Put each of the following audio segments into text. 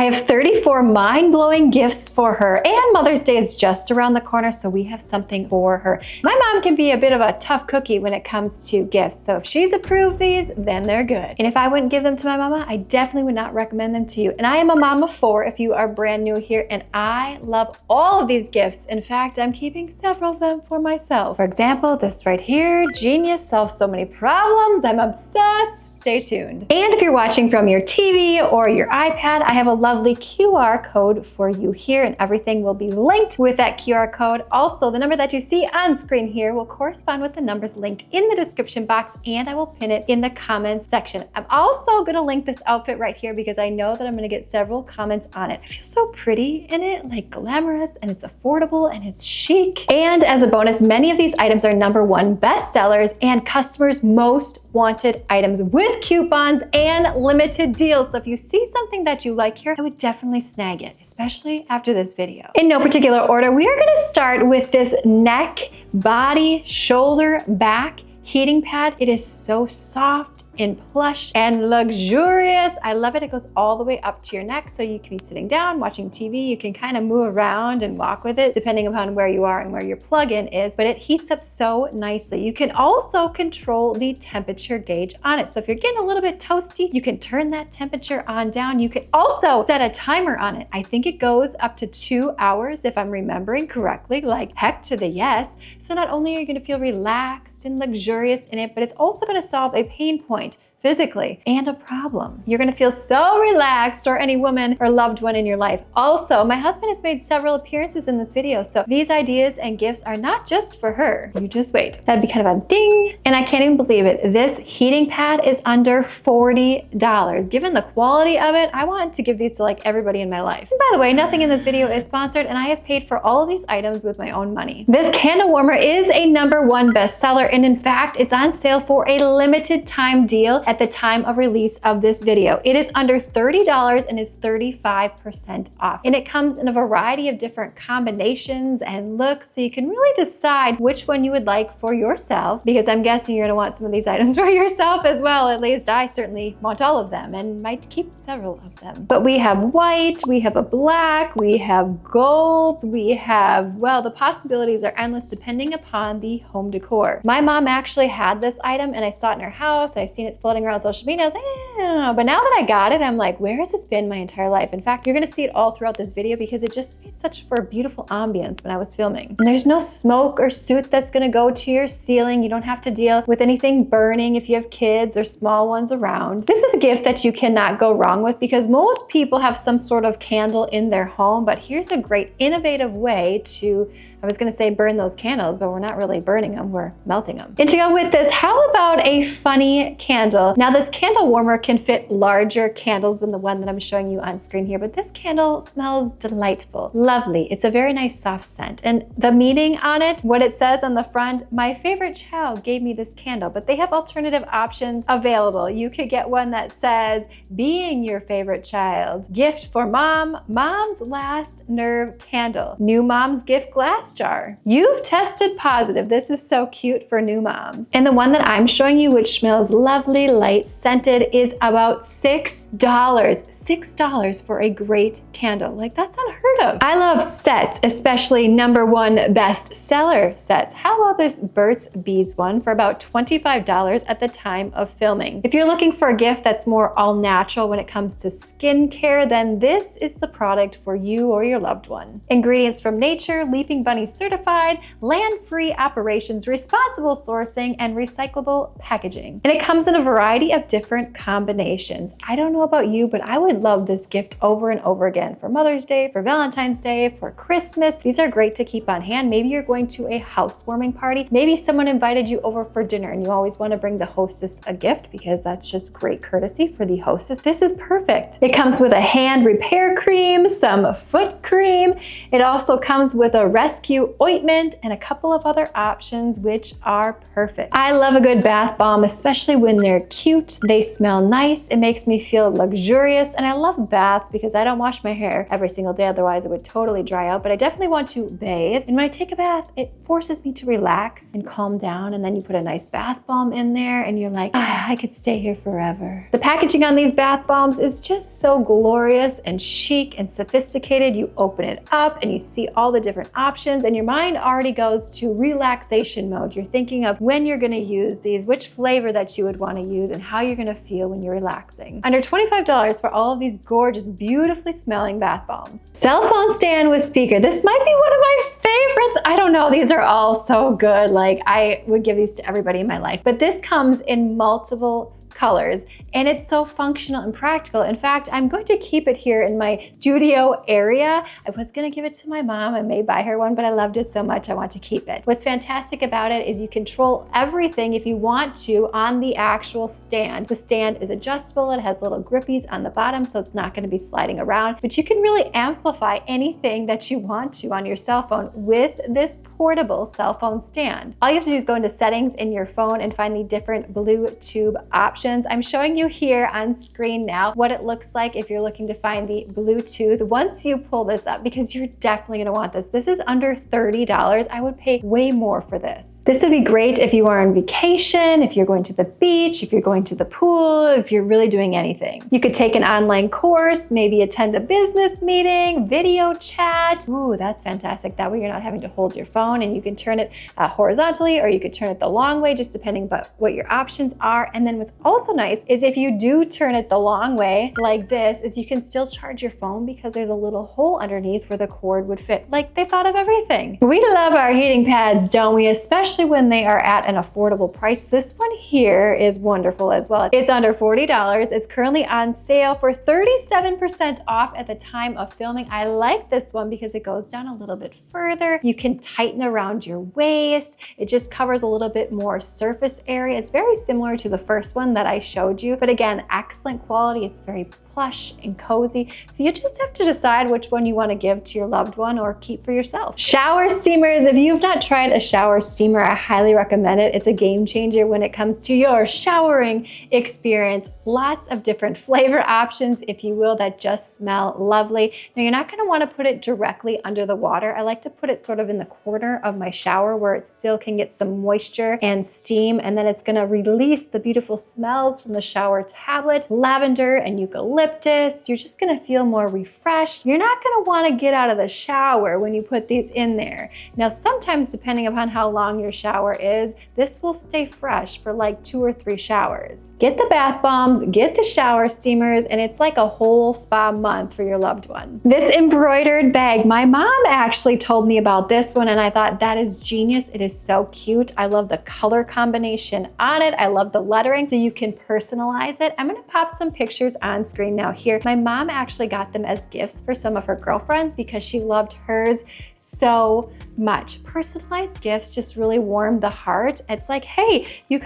I have 34 mind-blowing gifts for her, and Mother's Day is just around the corner, so we have something for her. My mom can be a bit of a tough cookie when it comes to gifts, so if she's approved these, then they're good. And if I wouldn't give them to my mama, I definitely would not recommend them to you. And I am a mom of 4 if you are brand new here, and I love all of these gifts. In fact, I'm keeping several of them for myself. For example, this right here, genius, solves so many problems. I'm obsessed. Stay tuned. And if you're watching from your TV or your iPad, I have a lovely QR code for you here, and everything will be linked with that QR code. Also, the number that you see on screen here will correspond with the numbers linked in the description box, and I will pin it in the comments section. I'm also gonna link this outfit right here because I know that I'm gonna get several comments on it. I feel so pretty in it, like glamorous, and it's affordable and it's chic. And as a bonus, many of these items are #1 bestsellers and customers' most wanted items with coupons and limited deals. So if you see something that you like here, I would definitely snag it, especially after this video. In no particular order, we are gonna start with this neck, body, shoulder, back heating pad. It is so soft and plush and luxurious. I love it. It goes all the way up to your neck, so you can be sitting down watching TV. You can kind of move around and walk with it depending upon where you are and where your plug-in is, but it heats up so nicely. You can also control the temperature gauge on it. So if you're getting a little bit toasty, you can turn that temperature on down. You can also set a timer on it. I think it goes up to 2 hours if I'm remembering correctly, like heck to the yes. So not only are you going to feel relaxed and luxurious in it, but it's also going to solve a pain point physically and a problem. You're gonna feel so relaxed, or any woman or loved one in your life. Also, my husband has made several appearances in this video, so these ideas and gifts are not just for her. You just wait. That'd be kind of a ding. And I can't even believe it. This heating pad is under $40. Given the quality of it, I want to give these to like everybody in my life. And by the way, nothing in this video is sponsored, and I have paid for all of these items with my own money. This candle warmer is a #1 bestseller, and in fact, it's on sale for a limited time deal at the time of release of this video. It is under $30 and is 35% off. And it comes in a variety of different combinations and looks, so you can really decide which one you would like for yourself, because I'm guessing you're gonna want some of these items for yourself as well. At least I certainly want all of them and might keep several of them. But we have white, we have a black, we have gold, we have, well, the possibilities are endless depending upon the home decor. My mom actually had this item, and I saw it in her house. I've seen it floating around social media. I was like, but now that I got it, I'm like, where has this been my entire life? In fact, you're gonna see it all throughout this video because it just made such for a beautiful ambience when I was filming. And there's no smoke or soot that's gonna go to your ceiling. You don't have to deal with anything burning if you have kids or small ones around. This is a gift that you cannot go wrong with because most people have some sort of candle in their home, but here's a great innovative way to, I was gonna say burn those candles, but we're not really burning them, we're melting them. And to go with this, how about a funny candle? Now this candle warmer can fit larger candles than the one that I'm showing you on screen here, but this candle smells delightful, lovely. It's a very nice soft scent. And the meaning on it, what it says on the front, my favorite child gave me this candle, but they have alternative options available. You could get one that says, being your favorite child, gift for mom, mom's last nerve candle, new mom's gift glass jar. You've tested positive. This is so cute for new moms. And the one that I'm showing you, which smells lovely, light scented, is about $6. $6 for a great candle. Like, that's unheard of. I love sets, especially #1 bestseller sets. How about this Burt's Bees one for about $25 at the time of filming? If you're looking for a gift that's more all natural when it comes to skincare, then this is the product for you or your loved one. Ingredients from nature, Leaping Bunny certified, land-free operations, responsible sourcing, and recyclable packaging. And it comes in a variety of different combinations. I don't know about you, but I would love this gift over and over again for Mother's Day, for Valentine's Day, for Christmas. These are great to keep on hand. Maybe you're going to a housewarming party. Maybe someone invited you over for dinner and you always want to bring the hostess a gift because that's just great courtesy for the hostess. This is perfect. It comes with a hand repair cream, some foot cream. It also comes with a rescue few ointment and a couple of other options, which are perfect. I love a good bath bomb, especially when they're cute. They smell nice. It makes me feel luxurious. And I love baths because I don't wash my hair every single day. Otherwise it would totally dry out, but I definitely want to bathe. And when I take a bath, it forces me to relax and calm down. And then you put a nice bath bomb in there and you're like, I could stay here forever. The packaging on these bath bombs is just so glorious and chic and sophisticated. You open it up and you see all the different options and your mind already goes to relaxation mode. You're thinking of when you're gonna use these, which flavor that you would wanna use, and how you're gonna feel when you're relaxing. Under $25 for all of these gorgeous, beautifully smelling bath bombs. Cell phone stand with speaker. This might be one of my favorites. I don't know, these are all so good. Like, I would give these to everybody in my life, but this comes in multiple colors and it's so functional and practical. In fact, I'm going to keep it here in my studio area. I was going to give it to my mom. I may buy her one, but I loved it so much I want to keep it. What's fantastic about it is you control everything if you want to on the actual stand. The stand is adjustable. It has little grippies on the bottom, so it's not going to be sliding around, but you can really amplify anything that you want to on your cell phone with this portable cell phone stand. All you have to do is go into settings in your phone and find the different Bluetooth options. I'm showing you here on screen now what it looks like if you're looking to find the Bluetooth once you pull this up, because you're definitely going to want this. This is under $30. I would pay way more for this. This would be great if you are on vacation, if you're going to the beach, if you're going to the pool, if you're really doing anything. You could take an online course, maybe attend a business meeting, video chat. Ooh, that's fantastic. That way you're not having to hold your phone, and you can turn it horizontally, or you could turn it the long way, just depending on what your options are. And then what's also nice is if you do turn it the long way like this, is you can still charge your phone because there's a little hole underneath where the cord would fit. Like, they thought of everything. We love our heating pads, don't we? Especially when they are at an affordable price. This one here is wonderful as well. It's under $40. It's currently on sale for 37% off at the time of filming. I like this one because it goes down a little bit further. You can tighten around your waist. It just covers a little bit more surface area. It's very similar to the first one that I showed you, but again, excellent quality. It's very plush and cozy. So you just have to decide which one you want to give to your loved one or keep for yourself. Shower steamers. If you've not tried a shower steamer, I highly recommend it. It's a game changer when it comes to your showering experience. Lots of different flavor options, if you will, that just smell lovely. Now, you're not going to want to put it directly under the water. I like to put it sort of in the corner of my shower where it still can get some moisture and steam, and then it's going to release the beautiful smells from the shower tablet, lavender and eucalyptus. You're just going to feel more refreshed. You're not going to want to get out of the shower when you put these in there. Now, sometimes depending upon how long your shower is, this will stay fresh for like 2 or 3 showers. Get the bath bombs, get the shower steamers, and it's like a whole spa month for your loved one. This embroidered bag, my mom actually told me about this one and I thought that is genius. It is so cute. I love the color combination on it. I love the lettering, so you can personalize it. I'm going to pop some pictures on screen now here. My mom actually got them as gifts for some of her girlfriends because she loved hers so much. Personalized gifts just really warm the heart. It's like, hey, you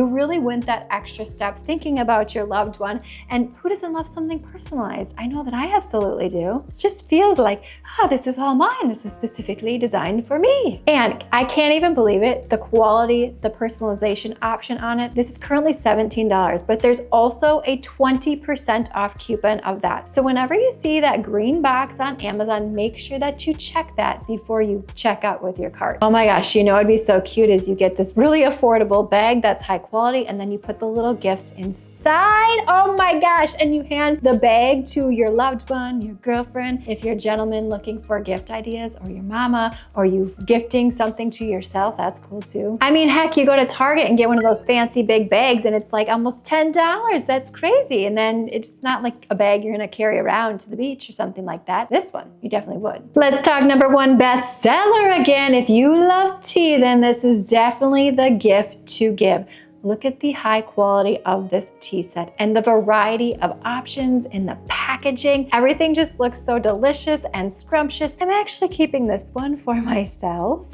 really went that extra step thinking about your loved one. And who doesn't love something personalized? I know that I absolutely do. It just feels like, this is all mine. This is specifically designed for me. And I can't even believe it. The quality, the personalization option on it. This is currently $17, but there's also a 20% off coupon of that. So whenever you see that green box on Amazon, make sure that you check that before you check out with your cart. Oh my gosh, you know it'd be so cute is you get this really affordable bag that's high quality, and then you put the little gifts inside. Oh my gosh, and you hand the bag to your loved one, your girlfriend, if you're a gentleman looking for gift ideas, or your mama, or you gifting something to yourself, that's cool too. I mean, heck, you go to Target and get one of those fancy big bags and it's like almost $10. That's crazy. And then it's not like a bag you're gonna carry around to the beach or something like that. This one, you definitely would. Let's talk #1 bestseller again. If you love tea, then this is definitely the gift to give. Look at the high quality of this tea set and the variety of options in the packaging packaging. Everything just looks so delicious and scrumptious. I'm actually keeping this one for myself.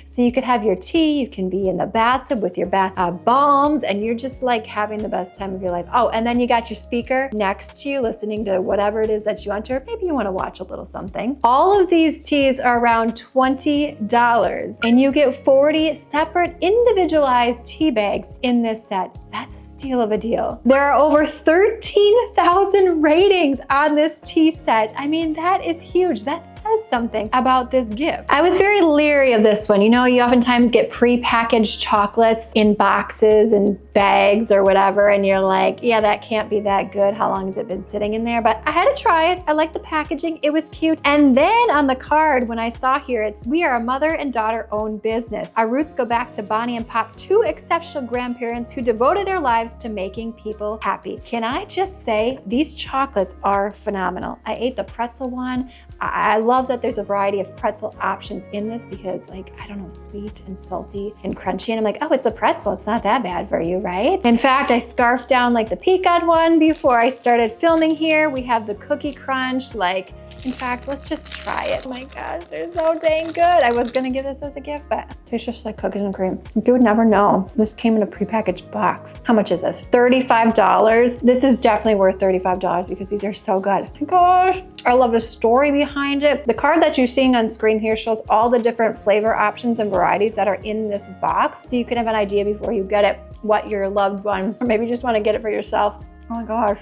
So you could have your tea, you can be in the bathtub with your bath bombs, and you're just like having the best time of your life. Oh, and then you got your speaker next to you listening to whatever it is that you want to, or maybe you want to watch a little something. All of these teas are around $20, and you get 40 separate individualized tea bags in this set. That's a steal of a deal. There are over 13,000 ratings on this tea set. I mean, that is huge. That says something about this gift. I was very leery of this one. You know, you oftentimes get pre-packaged chocolates in boxes and bags or whatever, and you're like, yeah, that can't be that good. How long has it been sitting in there? But I had to try it. I liked the packaging. It was cute. And then on the card, when I saw here, it's, we are a mother and daughter owned business. Our roots go back to Bonnie and Pop, two exceptional grandparents who devoted their lives to making people happy. Can I just say, these chocolates are phenomenal. I ate the pretzel one. I love that there's a variety of pretzel options in this because, like, I don't know, sweet and salty and crunchy. And I'm like, oh, it's a pretzel. It's not that bad for you, right? In fact, I scarfed down like the pecan one before I started filming here. We have the cookie crunch. Like, in fact, let's just try it. Oh my gosh, they're so dang good. I was gonna give this as a gift, but it tastes just like cookies and cream. You would never know. This came in a prepackaged box. How much is this? $35. This is definitely worth $35 because these are so good. Oh my gosh, I love the story behind it. The card that you're seeing on screen here shows all the different flavor options and varieties that are in this box. So you can have an idea before you get it, what your loved one, or maybe you just wanna get it for yourself. Oh my gosh.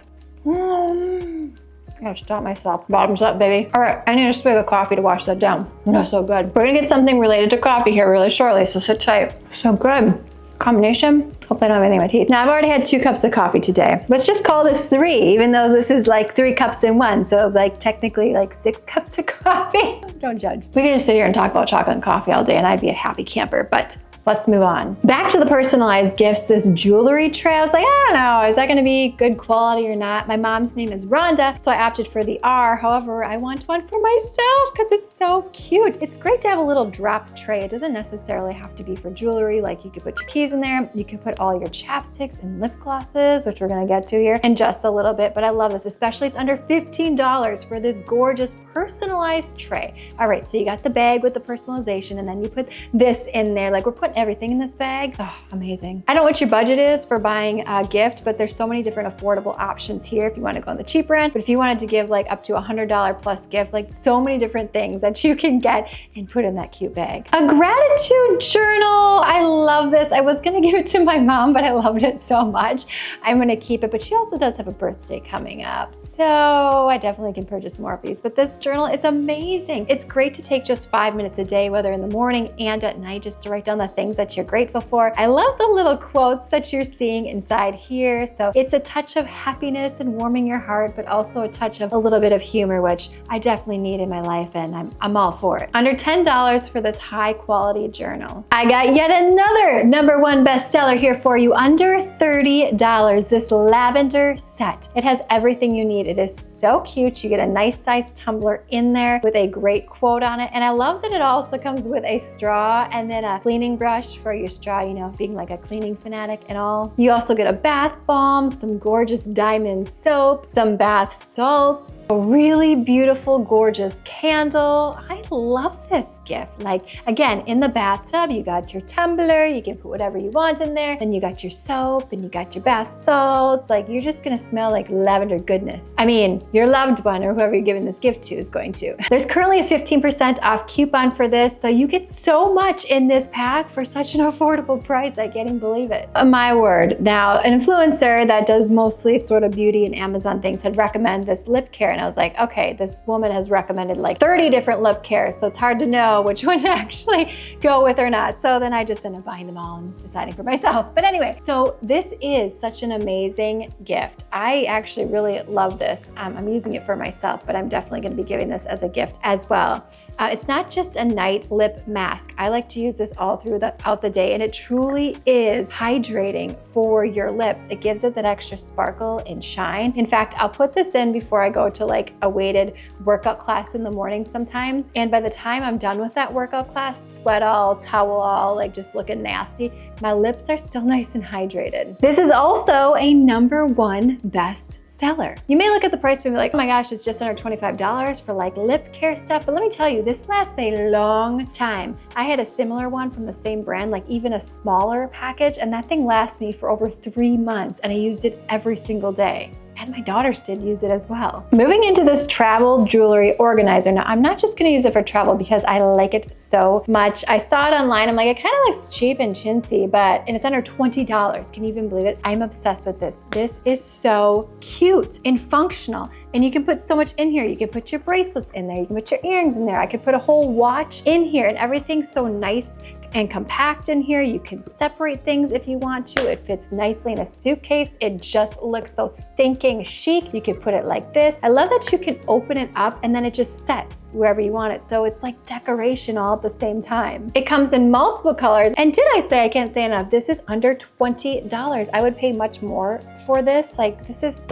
I gotta stop myself. Bottoms up, baby. All right, I need a swig of coffee to wash that down. That's so good. We're gonna get something related to coffee here really shortly, so sit tight. So good. Combination. Hope I don't have anything in my teeth. Now, I've already had 2 cups of coffee today. Let's just call this 3, even though this is like 3 cups in one. So like technically like 6 cups of coffee. Don't judge. We can just sit here and talk about chocolate and coffee all day and I'd be a happy camper, but let's move on. Back to the personalized gifts, this jewelry tray. I was like, I don't know, is that gonna be good quality or not? My mom's name is Rhonda, so I opted for the R. However, I want one for myself because it's so cute. It's great to have a little drop tray. It doesn't necessarily have to be for jewelry. Like you could put your keys in there. You can put all your chapsticks and lip glosses, which we're gonna get to here in just a little bit, but I love this, especially it's under $15 for this gorgeous personalized tray. All right, so you got the bag with the personalization and then you put this in there. Like we're putting everything in this bag. Oh, amazing. I don't know what your budget is for buying a gift, but there's so many different affordable options here if you want to go on the cheaper end. But if you wanted to give like up to $100 plus gift, like so many different things that you can get and put in that cute bag. A gratitude journal. I love this. I was gonna give it to my mom, but I loved it so much. I'm gonna keep it, but she also does have a birthday coming up. So I definitely can purchase more of these, but this journal is amazing. It's great to take just 5 minutes a day, whether in the morning and at night, just to write down the things that you're grateful for. I love the little quotes that you're seeing inside here. So it's a touch of happiness and warming your heart, but also a touch of a little bit of humor, which I definitely need in my life, and I'm all for it. Under $10 for this high quality journal. I got yet another #1 bestseller here for you, under $30, this lavender set. It has everything you need. It is so cute. You get a nice sized tumbler in there with a great quote on it. And I love that it also comes with a straw and then a cleaning brush for your straw, you know, being like a cleaning fanatic and all. You also get a bath bomb, some gorgeous diamond soap, some bath salts, a really beautiful, gorgeous candle. I love this gift. Like, again, in the bathtub, you got your tumbler, you can put whatever you want in there. Then you got your soap and you got your bath salts. Like, you're just gonna smell like lavender goodness. I mean, your loved one or whoever you're giving this gift to is going to. There's currently a 15% off coupon for this, so you get so much in this pack for such an affordable price. I can't even believe it. My word. Now, an influencer that does mostly sort of beauty and Amazon things had recommended this lip care, and I was like, okay, this woman has recommended like 30 different lip cares, so it's hard to know which one to actually go with or not. So then I just ended up buying them all and deciding for myself. But anyway, so this is such an amazing gift. I actually really love this. I'm using it for myself, but I'm definitely going to be giving this as a gift as well. It's not just a night lip mask. I like to use this all throughout the day, and it truly is hydrating for your lips. It gives it that extra sparkle and shine. In fact, I'll put this in before I go to like a weighted workout class in the morning sometimes. And by the time I'm done with that workout class, sweat all, towel all, like just looking nasty, my lips are still nice and hydrated. This is also a #1 best seller. You may look at the price and be like, oh my gosh, it's just under $25 for like lip care stuff. But let me tell you, this lasts a long time. I had a similar one from the same brand, like even a smaller package, and that thing lasts me for over 3 months, and I used it every single day. And my daughters did use it as well. Moving into this travel jewelry organizer. Now, I'm not just gonna use it for travel because I like it so much. I saw it online, I'm like, it kind of looks cheap and chintzy, and it's under $20. Can you even believe it? I'm obsessed with this. This is so cute and functional. And you can put so much in here. You can put your bracelets in there. You can put your earrings in there. I could put a whole watch in here, and everything's so nice and compact in here. You can separate things if you want to. It fits nicely in a suitcase. It just looks so stinking chic. You can put it like this. I love that you can open it up and then it just sets wherever you want it. So it's like decoration all at the same time. It comes in multiple colors. And did I say, I can't say enough, this is under $20. I would pay much more for this. Like this is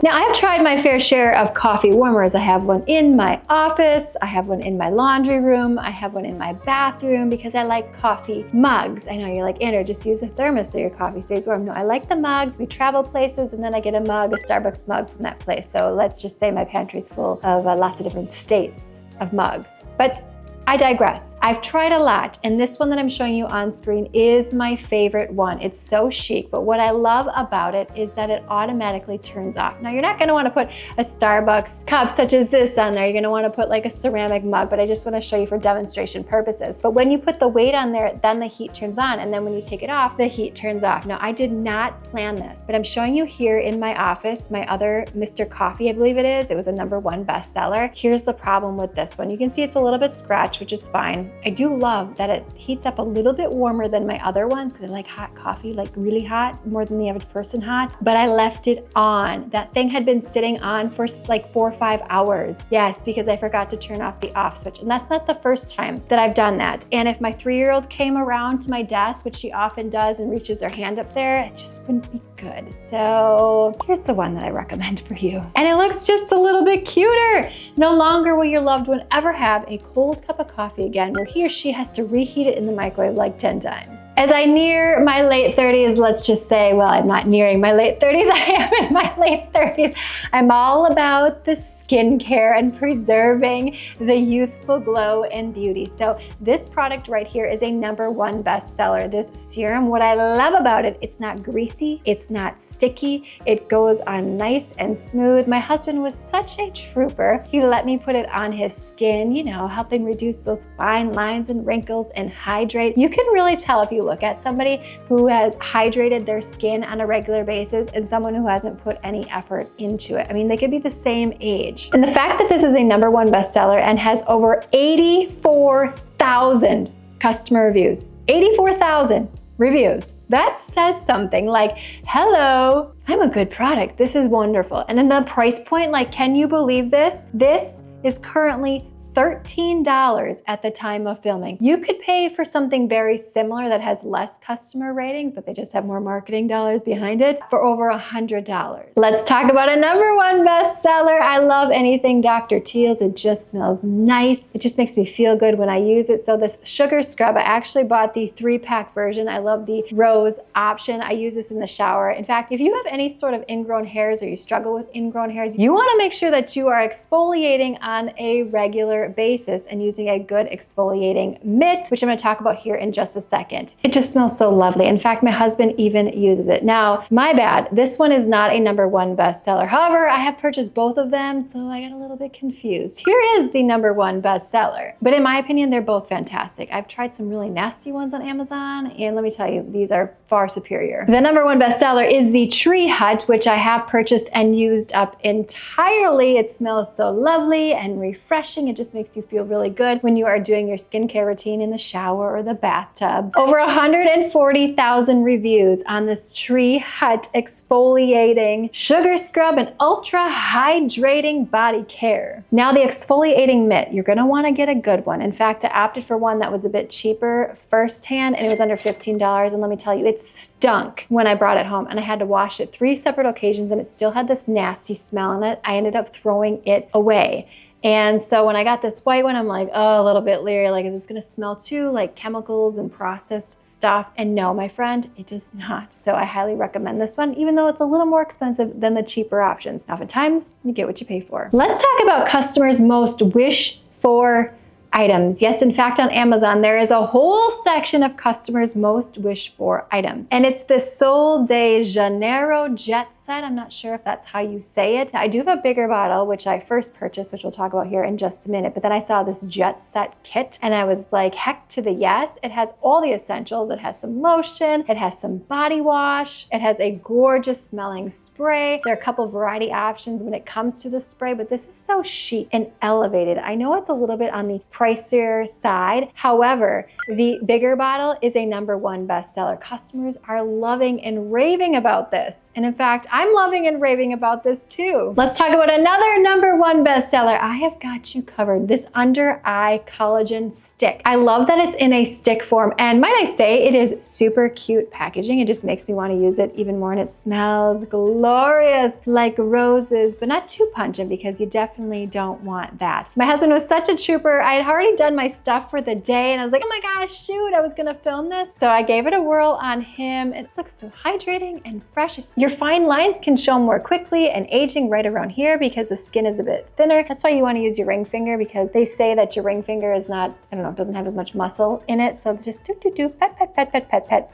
Now, I've tried my fair share of coffee warmers. I have one in my office, I have one in my laundry room, I have one in my bathroom because I like coffee mugs. I know you're like, Andrea, just use a thermos so your coffee stays warm. No, I like the mugs. We travel places and then I get a mug, a Starbucks mug from that place. So let's just say my pantry's full of lots of different states of mugs. But I digress. I've tried a lot, and this one that I'm showing you on screen is my favorite one. It's so chic, but what I love about it is that it automatically turns off. Now, you're not gonna wanna put a Starbucks cup such as this on there. You're gonna wanna put like a ceramic mug, but I just wanna show you for demonstration purposes. But when you put the weight on there, then the heat turns on, and then when you take it off, the heat turns off. Now, I did not plan this, but I'm showing you here in my office, my other Mr. Coffee, I believe it is. It was a #1 bestseller. Here's the problem with this one. You can see it's a little bit scratched, which is fine. I do love that it heats up a little bit warmer than my other ones because I like hot coffee, like really hot, more than the average person hot, but I left it on. That thing had been sitting on for like 4 or 5 hours. Yes, because I forgot to turn off the off switch. And that's not the first time that I've done that. And if my 3-year-old came around to my desk, which she often does and reaches her hand up there, it just wouldn't be good. So here's the one that I recommend for you. And it looks just a little bit cuter. No longer will your loved one ever have a cold cup of coffee again, where he or she has to reheat it in the microwave like 10 times. As I near my late 30s, let's just say, well, I'm not nearing my late 30s, I am in my late 30s. I'm all about the skincare and preserving the youthful glow and beauty. So this product right here is a #1 bestseller. This serum, what I love about it, it's not greasy, it's not sticky, it goes on nice and smooth. My husband was such a trooper. He let me put it on his skin, you know, helping reduce those fine lines and wrinkles and hydrate. You can really tell if you look at somebody who has hydrated their skin on a regular basis and someone who hasn't put any effort into it. I mean, they could be the same age. And the fact that this is a #1 bestseller and has over 84,000 customer reviews, 84,000 reviews, that says something like, hello, I'm a good product. This is wonderful. And then the price point, like, can you believe this? This is currently $13 at the time of filming. You could pay for something very similar that has less customer ratings, but they just have more marketing dollars behind it, for over $100. Let's talk about a #1 bestseller. I love anything Dr. Teal's. It just smells nice. It just makes me feel good when I use it. So this sugar scrub, I actually bought the 3-pack version. I love the rose option. I use this in the shower. In fact, if you have any sort of ingrown hairs or you struggle with ingrown hairs, you wanna make sure that you are exfoliating on a regular basis and using a good exfoliating mitt, which I'm going to talk about here in just a second. It just smells so lovely. In fact, my husband even uses it. Now, my bad, this one is not a #1 bestseller. However, I have purchased both of them, so I got a little bit confused. Here is the #1 bestseller, but in my opinion, they're both fantastic. I've tried some really nasty ones on Amazon, and let me tell you, these are far superior. The #1 bestseller is the Tree Hut, which I have purchased and used up entirely. It smells so lovely and refreshing. It just makes you feel really good when you are doing your skincare routine in the shower or the bathtub. Over 140,000 reviews on this Tree Hut exfoliating sugar scrub and ultra hydrating body care. Now, the exfoliating mitt, you're gonna wanna get a good one. In fact, I opted for one that was a bit cheaper firsthand, and it was under $15. And let me tell you, it It stunk when I brought it home, and I had to wash it 3 separate occasions, and it still had this nasty smell in it. I ended up throwing it away. And so when I got this white one, I'm like, oh, a little bit leery. Like, is this gonna smell too like chemicals and processed stuff? And no, my friend, it does not. So I highly recommend this one, even though it's a little more expensive than the cheaper options. Oftentimes, you get what you pay for. Let's talk about customers' most wish for items. Yes, in fact, on Amazon, there is a whole section of customers' most wished for items. And it's the Sol de Janeiro Jet Set. I'm not sure if that's how you say it. I do have a bigger bottle, which I first purchased, which we'll talk about here in just a minute. But then I saw this Jet Set kit, and I was like, heck to the yes. It has all the essentials. It has some lotion. It has some body wash. It has a gorgeous smelling spray. There are a couple variety options when it comes to the spray, but this is so chic and elevated. I know it's a little bit on the pricier side. However, the bigger bottle is a #1 bestseller. Customers are loving and raving about this. And in fact, I'm loving and raving about this too. Let's talk about another #1 bestseller. I have got you covered. This under eye collagen stick. I love that it's in a stick form, and might I say, it is super cute packaging. It just makes me want to use it even more, and it smells glorious like roses, but not too pungent because you definitely don't want that. My husband was such a trooper. I had already done my stuff for the day, and I was like, oh my gosh, shoot, I was gonna film this. So I gave it a whirl on him. It looks so hydrating and fresh. Your fine lines can show more quickly, and aging right around here because the skin is a bit thinner. That's why you want to use your ring finger, because they say that your ring finger is not, I don't know, doesn't have as much muscle in it. So just do, pet, pet, pet, pet, pet, pet.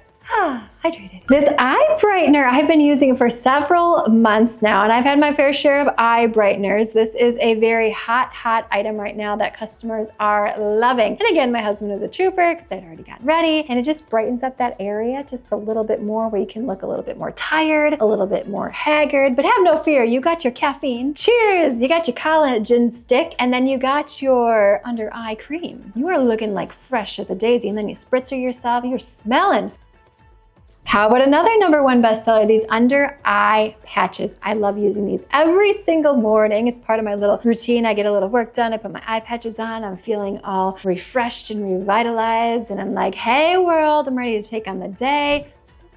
Hydrated. This eye brightener, I've been using it for several months now, and I've had my fair share of eye brighteners. This is a very hot item right now that customers are loving. And again, my husband is a trooper because I'd already gotten ready, and it just brightens up that area just a little bit more, where you can look a little bit more tired, a little bit more haggard. But have no fear, you got your caffeine. Cheers! You got your collagen stick, and then you got your under eye cream. You are looking like fresh as a daisy, and then you spritzer yourself, you're smelling. How about another #1 bestseller, these under eye patches. I love using these every single morning. It's part of my little routine. I get a little work done, I put my eye patches on, I'm feeling all refreshed and revitalized, and I'm like, hey world, I'm ready to take on the day.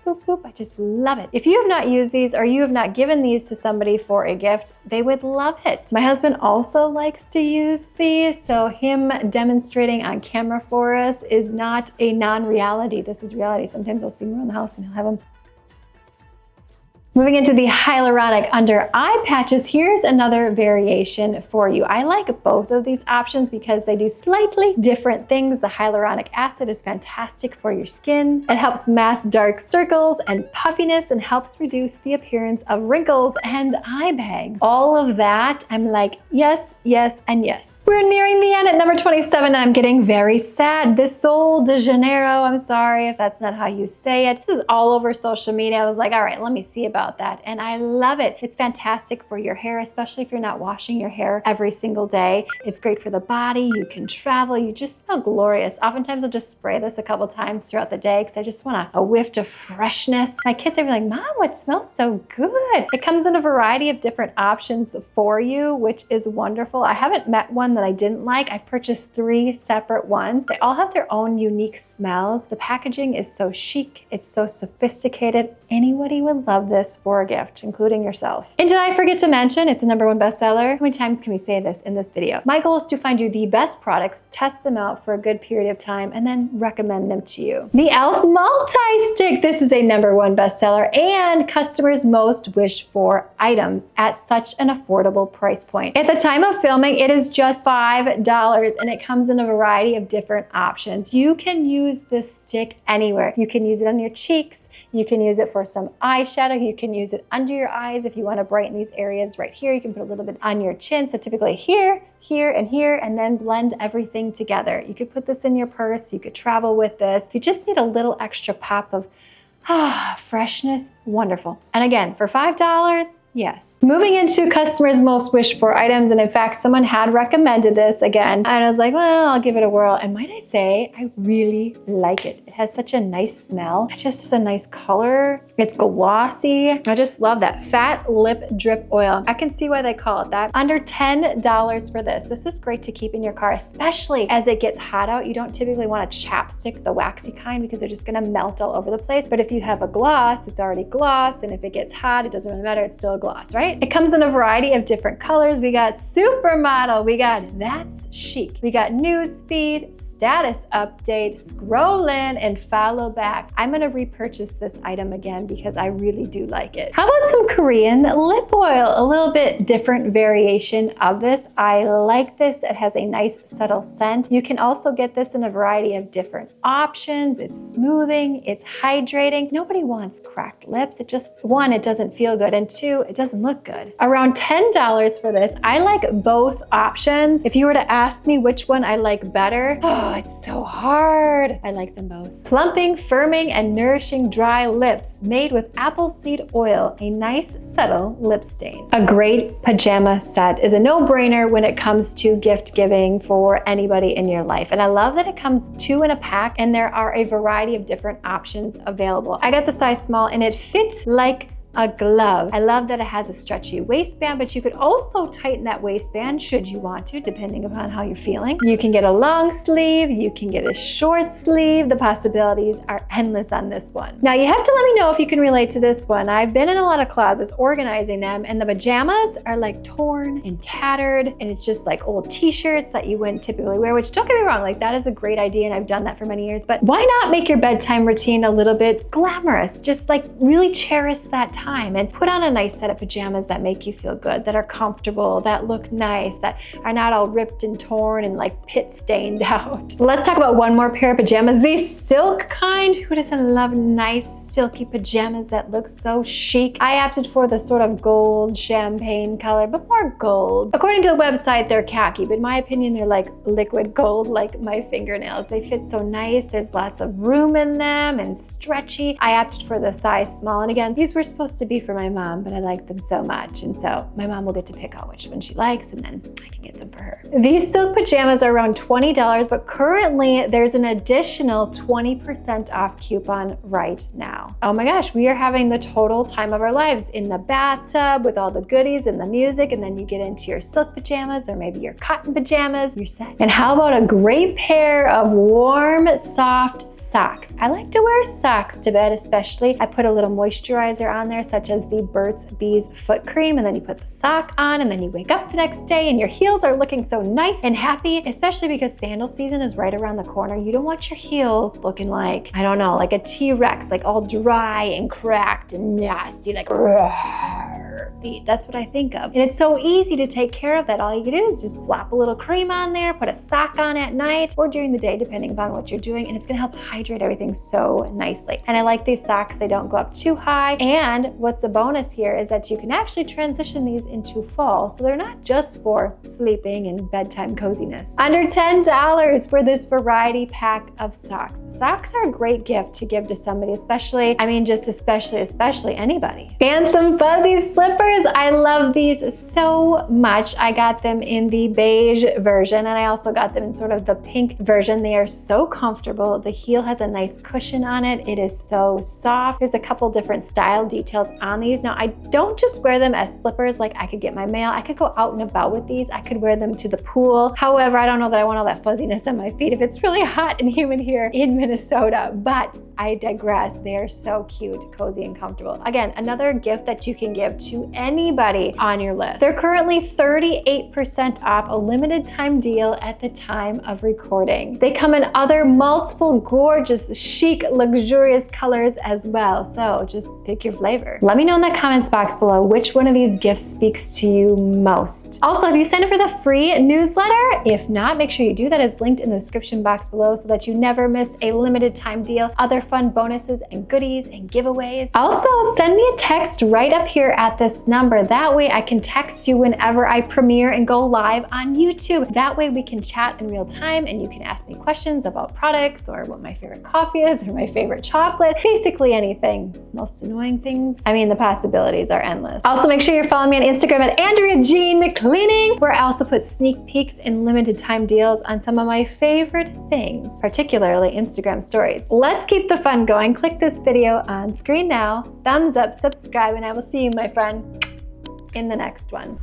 Boop, boop. I just love it. If you have not used these, or you have not given these to somebody for a gift, they would love it. My husband also likes to use these, so him demonstrating on camera for us is not a non-reality. This is reality. Sometimes I'll see him around the house and he'll have them. Moving into the hyaluronic under eye patches, here's another variation for you. I like both of these options because they do slightly different things. The hyaluronic acid is fantastic for your skin. It helps mask dark circles and puffiness, and helps reduce the appearance of wrinkles and eye bags. All of that, I'm like, yes, yes, and yes. We're nearing the end at #27, and I'm getting very sad. This Sol de Janeiro, I'm sorry if that's not how you say it. This is all over social media. I was like, all right, let me see about that, and I love it. It's fantastic for your hair, especially if you're not washing your hair every single day. It's great for the body. You can travel. You just smell glorious. Oftentimes I'll just spray this a couple times throughout the day because I just want a whiff of freshness. My kids are like, Mom, what smells so good? It comes in a variety of different options for you, which is wonderful. I haven't met one that I didn't like. I purchased 3 separate ones. They all have their own unique smells. The packaging is so chic. It's so sophisticated. Anybody would love this for a gift, including yourself. And did I forget to mention it's a #1 bestseller? How many times can we say this in this video? My goal is to find you the best products, test them out for a good period of time, and then recommend them to you. The e.l.f. multi-stick. This is a #1 bestseller and customers' most wished for items at such an affordable price point. At the time of filming, it is just $5, and it comes in a variety of different options. You can use this stick anywhere. You can use it on your cheeks. You can use it for some eyeshadow. You can use it under your eyes if you want to brighten these areas right here. You can put a little bit on your chin. So typically here, here, and here, and then blend everything together. You could put this in your purse. You could travel with this. You just need a little extra pop of freshness. Wonderful. And again, for $5, yes. Moving into customers' most wished for items, and in fact, someone had recommended this again, and I was like, well, I'll give it a whirl. And might I say, I really like it. It has such a nice smell. It just is a nice color. It's glossy. I just love that. Fat Lip Drip Oil. I can see why they call it that. Under $10 for this. This is great to keep in your car, especially as it gets hot out. You don't typically want a chapstick, the waxy kind, because they're just gonna melt all over the place. But if you have a gloss, it's already gloss, and if it gets hot, it doesn't really matter, it's still a gloss, right? It comes in a variety of different colors. We got Supermodel, we got That's Chic, we got Newsfeed, Status Update, Scroll In, and Follow Back. I'm gonna repurchase this item again because I really do like it. How about some Korean lip oil? A little bit different variation of this. I like this. It has a nice subtle scent. You can also get this in a variety of different options. It's smoothing, it's hydrating. Nobody wants cracked lips. It just, one, it doesn't feel good, and two, it doesn't look good. Around $10 for this. I like both options. If you were to ask me which one I like better, oh, it's so hard. I like them both. Plumping, firming, and nourishing dry lips made with apple seed oil, a nice subtle lip stain. A great pajama set is a no-brainer when it comes to gift giving for anybody in your life. And I love that it comes 2 in a pack and there are a variety of different options available. I got the size small and it fits like a glove. I love that it has a stretchy waistband, but you could also tighten that waistband should you want to, depending upon how you're feeling. You can get a long sleeve, you can get a short sleeve. The possibilities are endless on this one. Now you have to let me know if you can relate to this one. I've been in a lot of closets organizing them, and the pajamas are like torn and tattered, and it's just like old t-shirts that you wouldn't typically wear, which don't get me wrong, like that is a great idea and I've done that for many years, but why not make your bedtime routine a little bit glamorous? Just like really cherish that time and put on a nice set of pajamas that make you feel good, that are comfortable, that look nice, that are not all ripped and torn and like pit stained out. Let's talk about one more pair of pajamas, these silk kind. Who doesn't love nice silky pajamas that look so chic? I opted for the sort of gold champagne color, but more gold. According to the website, they're khaki, but in my opinion, they're like liquid gold, like my fingernails. They fit so nice. There's lots of room in them and stretchy. I opted for the size small. And again, these were supposed to be for my mom, but I like them so much. And so my mom will get to pick out which one she likes, and then I can get them for her. These silk pajamas are around $20, but currently there's an additional 20% off coupon right now. Oh my gosh, we are having the total time of our lives in the bathtub with all the goodies and the music, and then you get into your silk pajamas or maybe your cotton pajamas, you're set. And how about a great pair of warm, soft socks? I like to wear socks to bed, especially. I put a little moisturizer on there, such as the Burt's Bees foot cream, and then you put the sock on, and then you wake up the next day and your heels are looking so nice and happy, especially because sandal season is right around the corner. You don't want your heels looking like, I don't know, like a T-Rex, like all dry and cracked and nasty, like feet. That's what I think of. And it's so easy to take care of that. All you can do is just slap a little cream on there, put a sock on at night or during the day, depending upon what you're doing, and it's gonna help hydrate everything so nicely. And I like these socks. They don't go up too high. And what's a bonus here is that you can actually transition these into fall. So they're not just for sleeping and bedtime coziness. Under $10 for this variety pack of socks. Socks are a great gift to give to somebody, especially, I mean, just especially anybody. And some fuzzy slippers. I love these so much. I got them in the beige version, and I also got them in sort of the pink version. They are so comfortable. The heel has a nice cushion on it. It is so soft. There's a couple different style details on these. Now, I don't just wear them as slippers. Like I could get my mail. I could go out and about with these. I could wear them to the pool. However, I don't know that I want all that fuzziness on my feet if it's really hot and humid here in Minnesota, but I digress. They are so cute, cozy, and comfortable. Again, another gift that you can give to anybody on your list. They're currently 38% off, a limited time deal at the time of recording. They come in other multiple gorgeous, chic, luxurious colors as well. So just pick your flavor. Let me know in the comments box below which one of these gifts speaks to you most. Also, have you signed up for the free newsletter? If not, make sure you do that. It's linked in the description box below so that you never miss a limited time deal, other fun bonuses and goodies and giveaways. Also, send me a text right up here at this number. That way I can text you whenever I premiere and go live on YouTube. That way we can chat in real time and you can ask me questions about products or what my favorite coffee is or my favorite chocolate, basically anything. most annoying things. I mean, the possibilities are endless. Also, make sure you're following me on Instagram at Andrea Jean Cleaning, where I also put sneak peeks and limited time deals on some of my favorite things, particularly Instagram stories. Let's keep the fun going. Click this video on screen now, thumbs up, subscribe, and I will see you, my friend, in the next one.